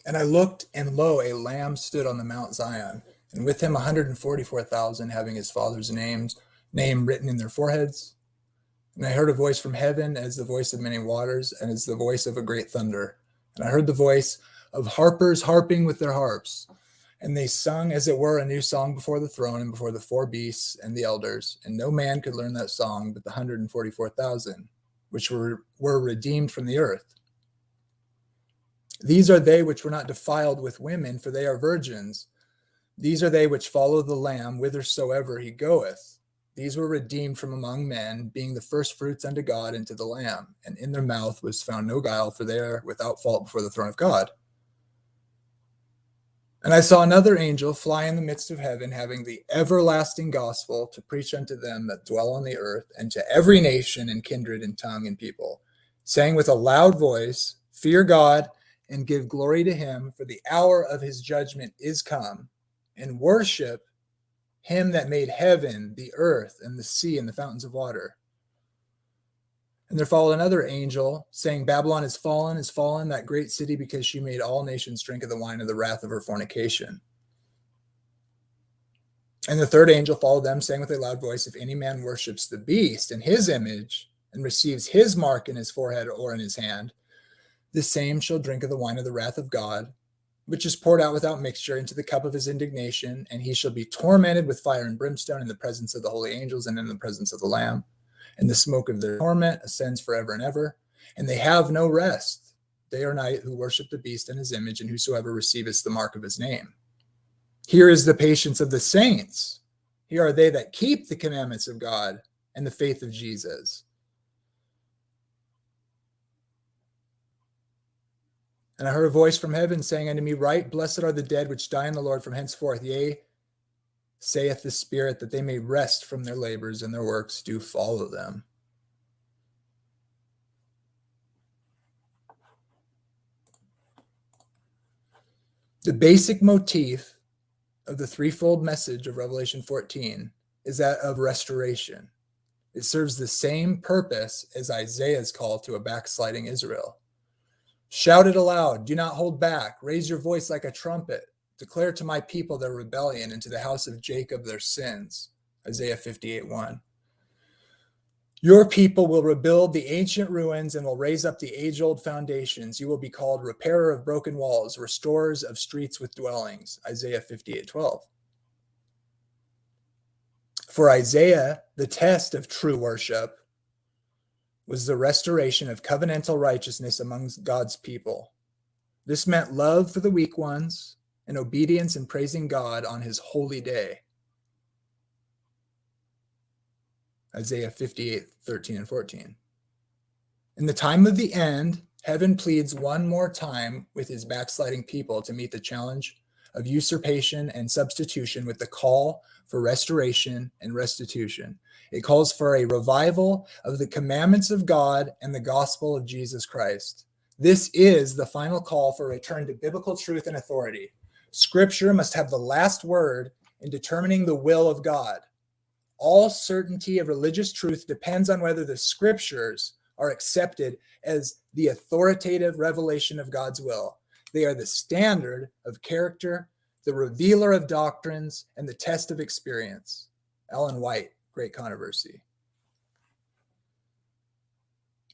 And I looked, and lo, a lamb stood on the Mount Zion, and with him 144,000, having his father's name written in their foreheads. And I heard a voice from heaven as the voice of many waters, and as the voice of a great thunder. And I heard the voice of harpers harping with their harps. And they sung, as it were, a new song before the throne and before the four beasts and the elders. And no man could learn that song but the 144,000, which were redeemed from the earth. These are they which were not defiled with women, for they are virgins. These are they which follow the Lamb whithersoever he goeth. These were redeemed from among men, being the firstfruits unto God and to the Lamb. And in their mouth was found no guile, for they are without fault before the throne of God. And I saw another angel fly in the midst of heaven, having the everlasting gospel to preach unto them that dwell on the earth, and to every nation and kindred and tongue and people, saying with a loud voice, Fear God, and give glory to him, for the hour of his judgment is come, and worship him that made heaven, the earth, and the sea, and the fountains of water. And there followed another angel, saying, Babylon is fallen, that great city, because she made all nations drink of the wine of the wrath of her fornication. And the third angel followed them, saying with a loud voice, If any man worships the beast in his image, and receives his mark in his forehead or in his hand, the same shall drink of the wine of the wrath of God, which is poured out without mixture into the cup of his indignation, and he shall be tormented with fire and brimstone in the presence of the holy angels and in the presence of the Lamb. And the smoke of their torment ascends forever and ever, and they have no rest day or night who worship the beast and his image, and whosoever receiveth the mark of his name. Here is the patience of the saints. Here are they that keep the commandments of God and the faith of Jesus. And I heard a voice from heaven saying unto me, Write, blessed are the dead which die in the Lord from henceforth. Yea, saith the Spirit, that they may rest from their labors, and their works do follow them. The basic motif of the threefold message of Revelation 14 is that of restoration. It serves the same purpose as Isaiah's call to a backsliding Israel. Shout it aloud, do not hold back, raise your voice like a trumpet, declare to my people their rebellion, and to the house of Jacob their sins. Isaiah 58:1. Your people will rebuild the ancient ruins and will raise up the age-old foundations. You will be called repairer of broken walls, restorers of streets with dwellings. Isaiah 58:12. For Isaiah, the test of true worship was the restoration of covenantal righteousness among God's people. This meant love for the weak ones and obedience in praising God on his holy day. Isaiah 58:13 and 14. In the time of the end, heaven pleads one more time with his backsliding people to meet the challenge of usurpation and substitution with the call for restoration and restitution. It calls for a revival of the commandments of God and the gospel of Jesus Christ. This is the final call for return to biblical truth and authority. Scripture must have the last word in determining the will of God. All certainty of religious truth depends on whether the scriptures are accepted as the authoritative revelation of God's will. They are the standard of character, the revealer of doctrines, and the test of experience. Ellen White, Great Controversy.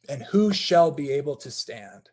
And who shall be able to stand?